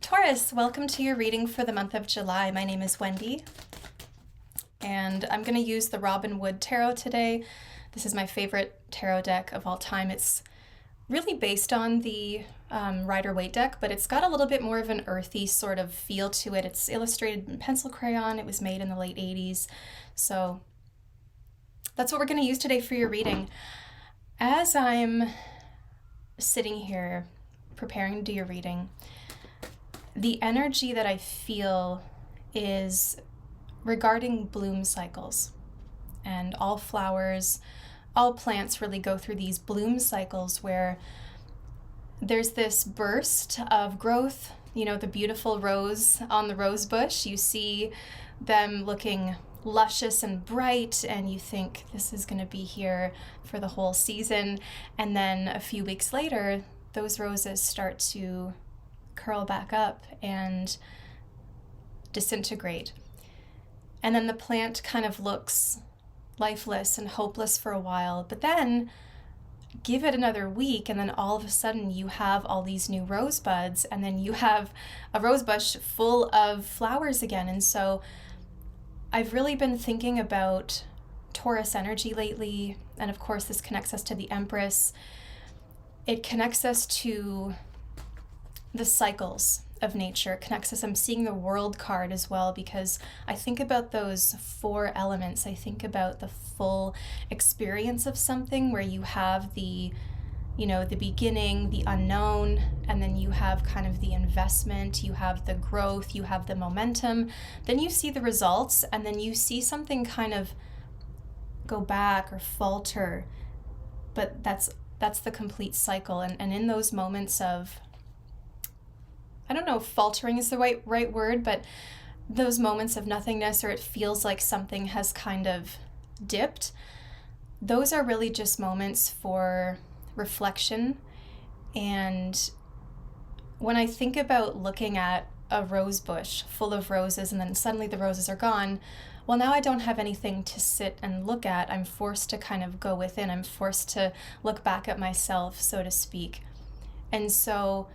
Taurus, welcome to your reading for the month of July. My name is Wendy, and I'm going to use the Robin Wood Tarot today. This is my favorite tarot deck of all time. It's really based on the Rider-Waite deck, but it's got a little bit more of an earthy sort of feel to it. It's illustrated in pencil crayon. It was made in the late 80s. So that's what we're going to use today for your reading. As I'm sitting here preparing to do your reading, the energy that I feel is regarding bloom cycles. And all flowers, all plants really go through these bloom cycles where there's this burst of growth. You know, the beautiful rose on the rose bush, you see them looking luscious and bright, and you think this is going to be here for the whole season. And then a few weeks later, those roses start to curl back up and disintegrate. And then the plant kind of looks lifeless and hopeless for a while, but then give it another week and then all of a sudden you have all these new rose buds, and then you have a rose bush full of flowers again. And so I've really been thinking about Taurus energy lately, and of course this connects us to the Empress. It connects us to the cycles of nature. It connects us. I'm seeing the World card as well, because I think about those four elements. I think about the full experience of something where you have the beginning, the unknown, and then you have kind of the investment, you have the growth, you have the momentum, then you see the results, and then you see something kind of go back or falter. But that's the complete cycle. And in those moments of, I don't know if faltering is the right word, but those moments of nothingness, or it feels like something has kind of dipped, those are really just moments for reflection. And when I think about looking at a rose bush full of roses and then suddenly the roses are gone, well, now I don't have anything to sit and look at. I'm forced to kind of go within. I'm forced to look back at myself, so to speak. And so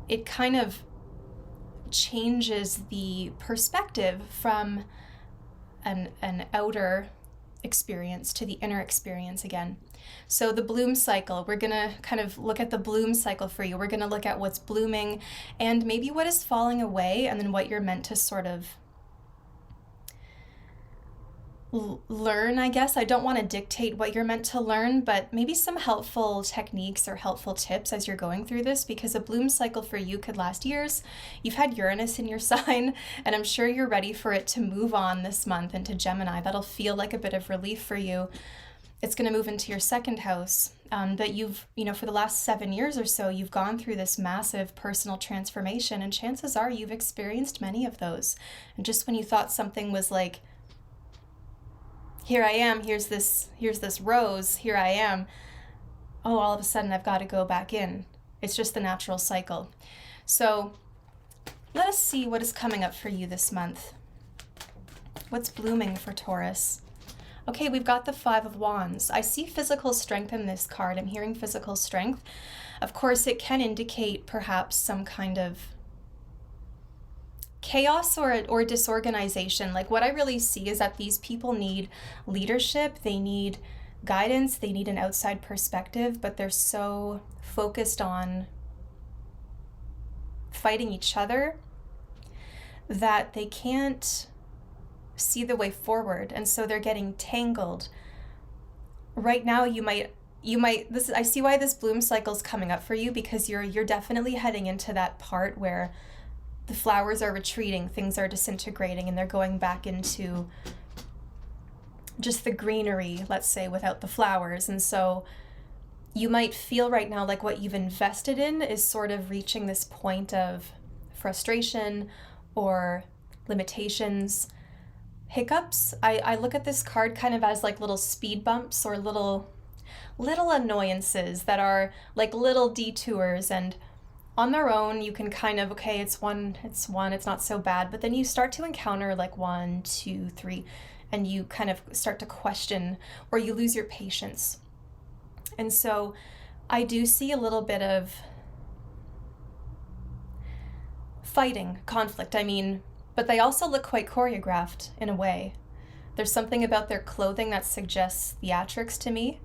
it kind of changes the perspective from an outer experience to the inner experience again. So the bloom cycle, we're going to kind of look at the bloom cycle for you. We're going to look at what's blooming and maybe what is falling away, and then what you're meant to sort of learn, I guess. I don't want to dictate what you're meant to learn, but maybe some helpful techniques or helpful tips as you're going through this, because a bloom cycle for you could last years. You've had Uranus in your sign, and I'm sure you're ready for it to move on this month into Gemini. That'll feel like a bit of relief for you. It's going to move into your second house. But you've, for the last 7 years or so, you've gone through this massive personal transformation, and chances are you've experienced many of those. And just when you thought something was like, here I am, here's this rose, here I am, oh, all of a sudden I've got to go back in. It's just the natural cycle. So let us see what is coming up for you this month. What's blooming for Taurus? Okay, we've got the Five of Wands. I see physical strength in this card. I'm hearing physical strength. Of course, it can indicate perhaps some kind of chaos or disorganization. Like, what I really see is that these people need leadership, they need guidance, they need an outside perspective, but they're so focused on fighting each other that they can't see the way forward, and so they're getting tangled. Right now you might I see why this bloom cycle is coming up for you, because you're definitely heading into that part where the flowers are retreating, things are disintegrating, and they're going back into just the greenery, let's say, without the flowers. And so you might feel right now like what you've invested in is sort of reaching this point of frustration or limitations, hiccups. I look at this card kind of as like little speed bumps or little annoyances that are like little detours, and on their own, you can kind of, okay, it's not so bad. But then you start to encounter like 1, 2, 3, and you kind of start to question, or you lose your patience. And so I do see a little bit of fighting, conflict, I mean, but they also look quite choreographed in a way. There's something about their clothing that suggests theatrics to me.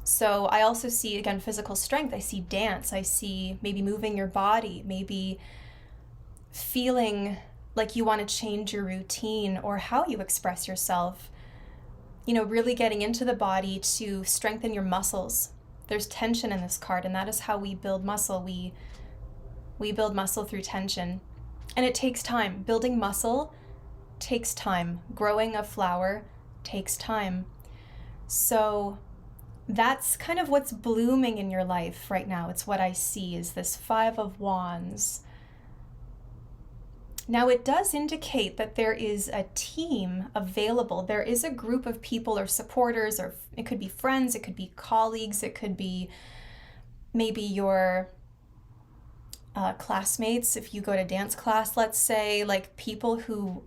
So I also see, again, physical strength. I see dance. I see maybe moving your body, maybe feeling like you want to change your routine or how you express yourself. Really getting into the body to strengthen your muscles. There's tension in this card, and that is how we build muscle. We build muscle through tension. And it takes time. Building muscle takes time. Growing a flower takes time. So that's kind of what's blooming in your life right now. It's what I see is this 5 of Wands. Now, it does indicate that there is a team available. There is a group of people or supporters, or it could be friends, it could be colleagues, it could be maybe your classmates if you go to dance class, let's say, like people who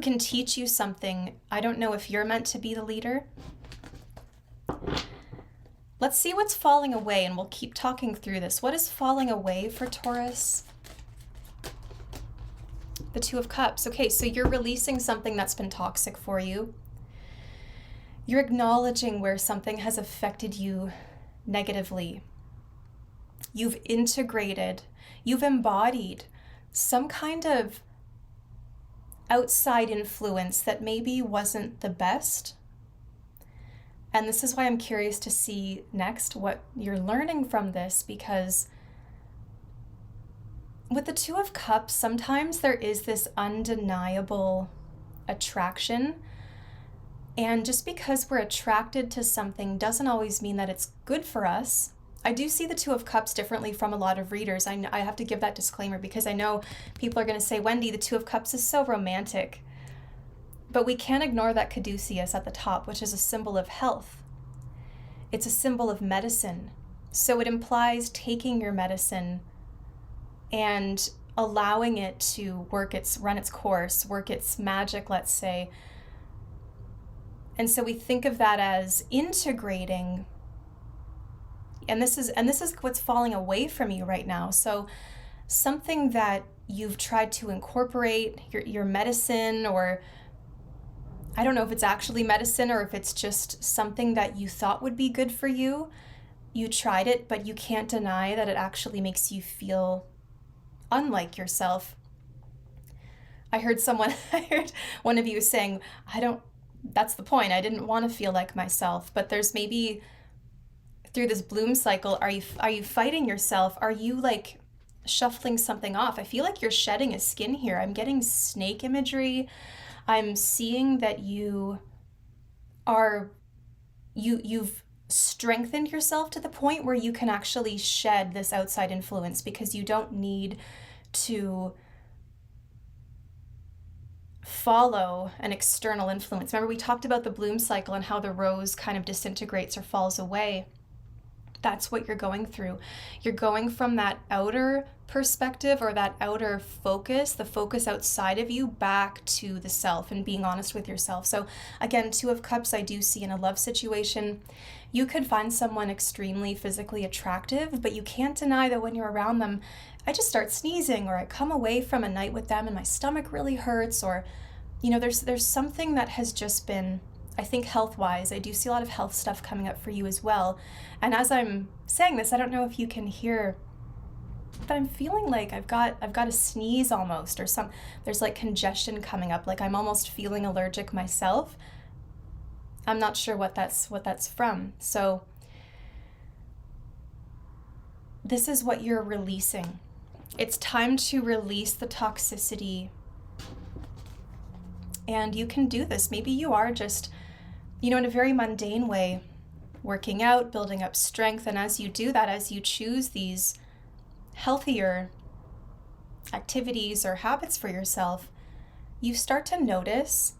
can teach you something. I don't know if you're meant to be the leader. Let's see what's falling away, and we'll keep talking through this. What is falling away for Taurus? The 2 of Cups. Okay, so you're releasing something that's been toxic for you. You're acknowledging where something has affected you negatively. You've integrated, you've embodied some kind of outside influence that maybe wasn't the best. And this is why I'm curious to see next what you're learning from this, because with the 2 of Cups, sometimes there is this undeniable attraction. And just because we're attracted to something doesn't always mean that it's good for us. I do see the 2 of Cups differently from a lot of readers. I have to give that disclaimer because I know people are going to say, Wendy, the 2 of Cups is so romantic. But we can't ignore that caduceus at the top, which is a symbol of health. It's a symbol of medicine. So it implies taking your medicine and allowing it to run its course, work its magic, let's say. And so we think of that as integrating. And this is what's falling away from you right now. So something that you've tried to incorporate, your medicine, or I don't know if it's actually medicine or if it's just something that you thought would be good for you. You tried it, but you can't deny that it actually makes you feel unlike yourself. I heard one of you saying, that's the point. I didn't want to feel like myself. But there's maybe through this bloom cycle, are you fighting yourself? Are you like shuffling something off? I feel like you're shedding a skin here. I'm getting snake imagery. I'm seeing that you've strengthened yourself to the point where you can actually shed this outside influence because you don't need to follow an external influence. Remember, we talked about the bloom cycle and how the rose kind of disintegrates or falls away. That's what you're going through. You're going from that outer perspective or that outer focus, the focus outside of you, back to the self and being honest with yourself. So again, 2 of Cups I do see in a love situation. You could find someone extremely physically attractive, but you can't deny that when you're around them, I just start sneezing, or I come away from a night with them and my stomach really hurts, or there's something that has just been, I think health-wise, I do see a lot of health stuff coming up for you as well. And as I'm saying this, I don't know if you can hear, but I'm feeling like I've got a sneeze almost, or there's like congestion coming up, like I'm almost feeling allergic myself. I'm not sure what that's from. So this is what you're releasing. It's time to release the toxicity. And you can do this. Maybe you are just, in a very mundane way, working out, building up strength. And as you do that, as you choose these healthier activities or habits for yourself, you start to notice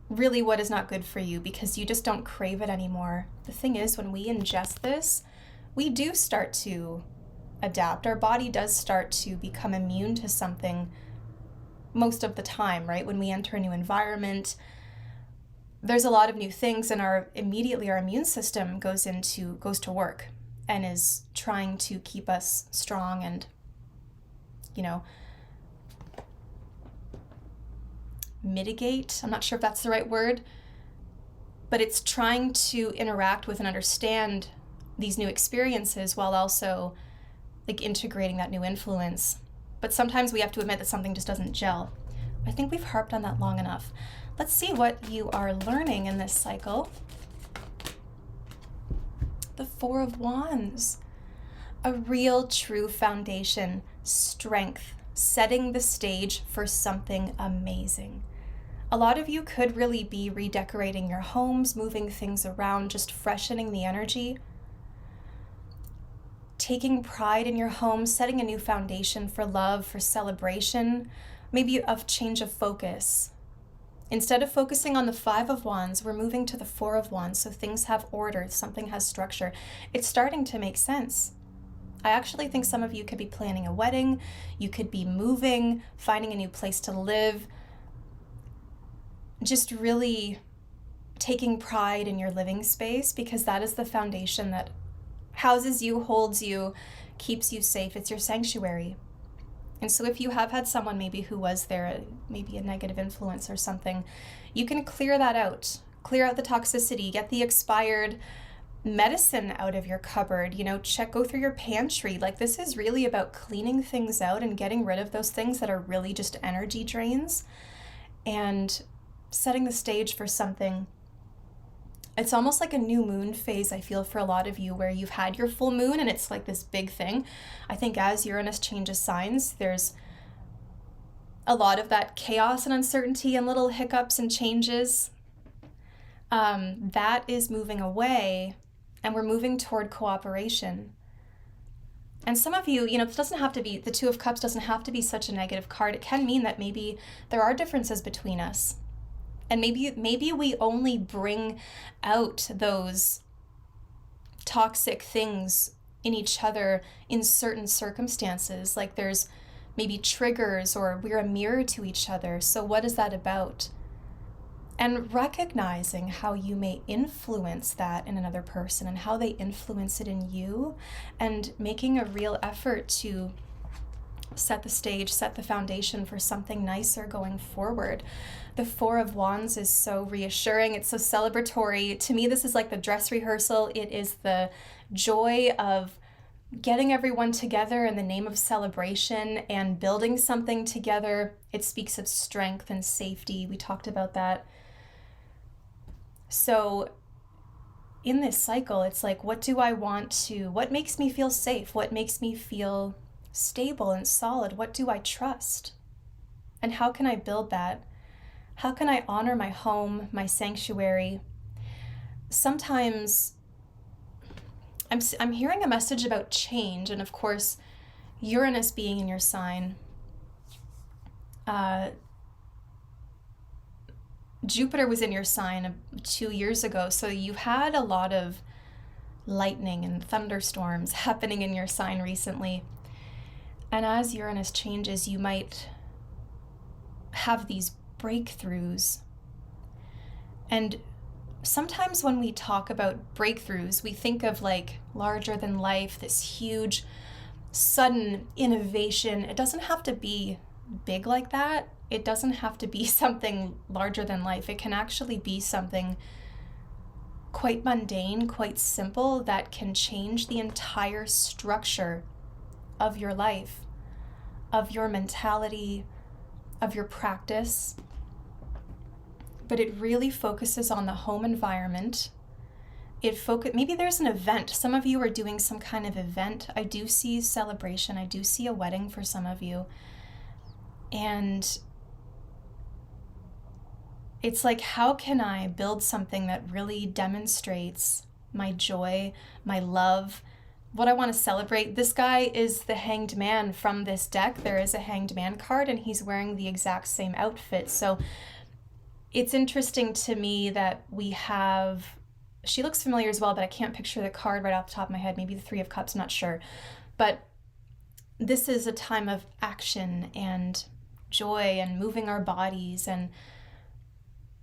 really what is not good for you because you just don't crave it anymore. The thing is, when we ingest this, we do start to adapt. Our body does start to become immune to something most of the time, right? When we enter a new environment, there's a lot of new things, and immediately our immune system goes to work and is trying to keep us strong and mitigate. I'm not sure if that's the right word, but it's trying to interact with and understand these new experiences while also like integrating that new influence. But sometimes we have to admit that something just doesn't gel. I think we've harped on that long enough. Let's see what you are learning in this cycle. The Four of Wands. A real, true foundation, strength, setting the stage for something amazing. A lot of you could really be redecorating your homes, moving things around, just freshening the energy. Taking pride in your home, setting a new foundation for love, for celebration, maybe a change of focus. Instead of focusing on the Five of Wands, we're moving to the Four of Wands, so things have order, something has structure. It's starting to make sense. I actually think some of you could be planning a wedding, you could be moving, finding a new place to live, just really taking pride in your living space, because that is the foundation that houses you, holds you, keeps you safe. It's your sanctuary. And so if you have had someone maybe who was there, maybe a negative influence or something, you can clear that out. Clear out the toxicity, get the expired medicine out of your cupboard, go through your pantry. Like, this is really about cleaning things out and getting rid of those things that are really just energy drains and setting the stage for something. It's almost like a new moon phase, I feel, for a lot of you, where you've had your full moon and it's like this big thing. I think as Uranus changes signs, there's a lot of that chaos and uncertainty and little hiccups and changes. That is moving away, and we're moving toward cooperation. And some of you, it doesn't have to be, the Two of Cups doesn't have to be such a negative card. It can mean that maybe there are differences between us. And maybe we only bring out those toxic things in each other in certain circumstances. Like, there's maybe triggers, or we're a mirror to each other. So what is that about? And recognizing how you may influence that in another person and how they influence it in you, and making a real effort to set the stage, set the foundation for something nicer going forward. The Four of Wands is so reassuring. It's so celebratory. To me, this is like the dress rehearsal. It is the joy of getting everyone together in the name of celebration and building something together. It speaks of strength and safety. We talked about that. So in this cycle, it's like, what makes me feel safe? What makes me feel stable and solid? What do I trust? And how can I build that? How can I honor my home, my sanctuary? Sometimes I'm hearing a message about change, and of course, Uranus being in your sign, Jupiter was in your sign 2 years ago, so you had a lot of lightning and thunderstorms happening in your sign recently. And as Uranus changes, you might have these breakthroughs. And sometimes when we talk about breakthroughs, we think of like larger than life, this huge, sudden innovation. It doesn't have to be big like that. It doesn't have to be something larger than life. It can actually be something quite mundane, quite simple, that can change the entire structure of your life, of your mentality, of your practice. But it really focuses on the home environment. Maybe there's an event. Some of you are doing some kind of event. I do see celebration. I do see a wedding for some of you. And it's like, how can I build something that really demonstrates my joy, my love, what I want to celebrate? This guy is the Hanged Man from this deck. There is a Hanged Man card, and he's wearing the exact same outfit. So it's interesting to me that we have, she looks familiar as well, but I can't picture the card right off the top of my head. Maybe the Three of Cups, I'm not sure. But this is a time of action and joy and moving our bodies and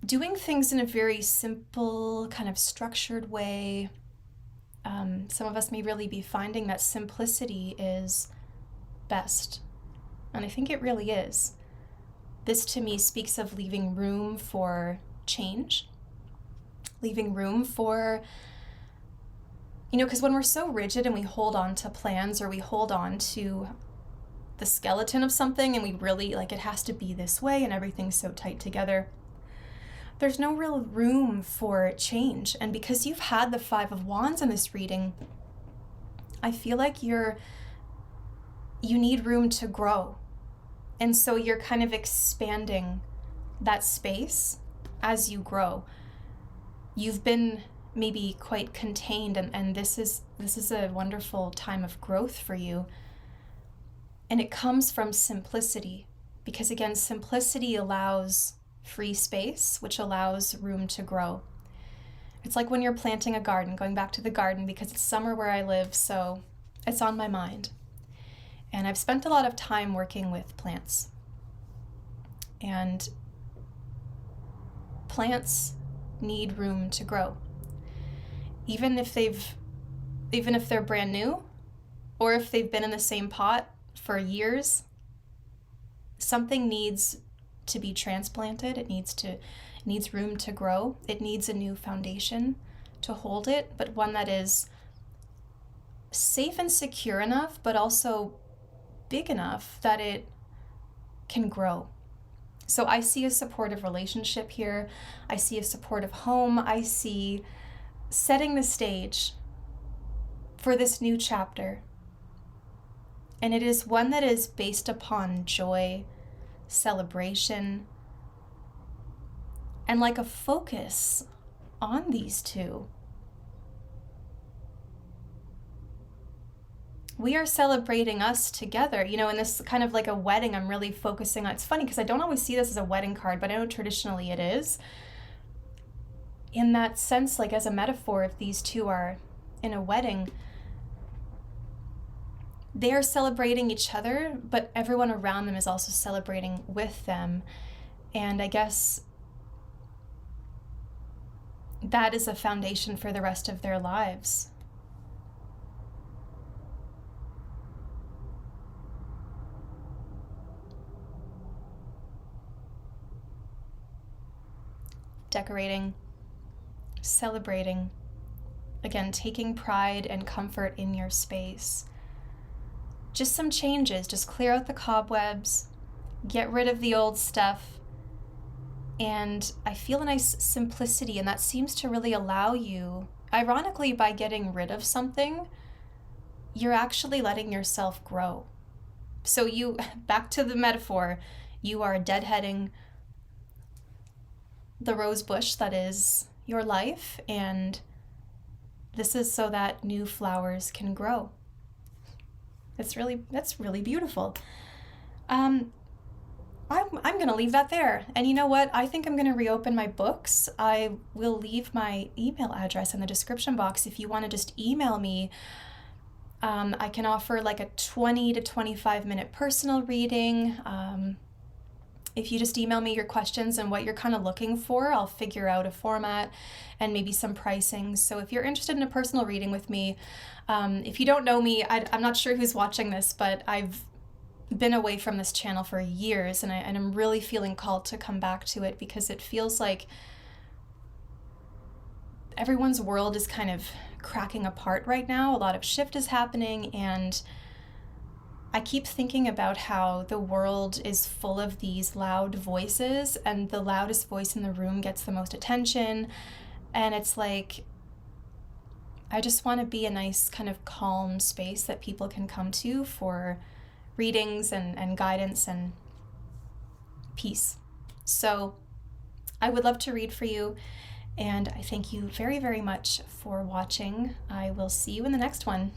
doing things in a very simple, kind of structured way. Some of us may really be finding that simplicity is best. And I think it really is. This to me speaks of leaving room for change, leaving room for, because when we're so rigid and we hold on to plans, or we hold on to the skeleton of something and we really it has to be this way and everything's so tight together, there's no real room for change. And because you've had the Five of Wands in this reading, I feel like you need room to grow. And so you're kind of expanding that space as you grow. You've been maybe quite contained, and this is a wonderful time of growth for you. And it comes from simplicity, because again, simplicity allows free space, which allows room to grow. It's like when you're planting a garden, going back to the garden, because it's summer where I live, so it's on my mind. And I've spent a lot of time working with plants. And plants need room to grow. Even if they're brand new, or if they've been in the same pot for years, something needs to be transplanted. It needs room to grow. It needs a new foundation to hold it, but one that is safe and secure enough, but also big enough that it can grow. So I see a supportive relationship here. I see a supportive home. I see setting the stage for this new chapter. And it is one that is based upon joy, celebration, and like a focus on these two. We are celebrating us together, in this kind of like a wedding. I'm really focusing on, it's funny because I don't always see this as a wedding card, but I know traditionally it is. In that sense, like as a metaphor, if these two are in a wedding, they are celebrating each other, but everyone around them is also celebrating with them. And I guess that is a foundation for the rest of their lives. Decorating, celebrating, again, taking pride and comfort in your space. Just some changes, just clear out the cobwebs, get rid of the old stuff. And I feel a nice simplicity, and that seems to really allow you, ironically, by getting rid of something, you're actually letting yourself grow. So back to the metaphor, you are deadheading the rose bush that is your life, and this is so that new flowers can grow. That's really beautiful. I'm gonna leave that there. And you know what? I think I'm gonna reopen my books. I will leave my email address in the description box if you want to just email me. I can offer like a 20 to 25 minute personal reading. If you just email me your questions and what you're kind of looking for, I'll figure out a format and maybe some pricing. So if you're interested in a personal reading with me, if you don't know me, I'm not sure who's watching this, but I've been away from this channel for years, and I'm really feeling called to come back to it because it feels like everyone's world is kind of cracking apart right now. A lot of shift is happening, and I keep thinking about how the world is full of these loud voices, and the loudest voice in the room gets the most attention. And it's like, I just want to be a nice kind of calm space that people can come to for readings and guidance and peace. So I would love to read for you, and I thank you very, very much for watching. I will see you in the next one.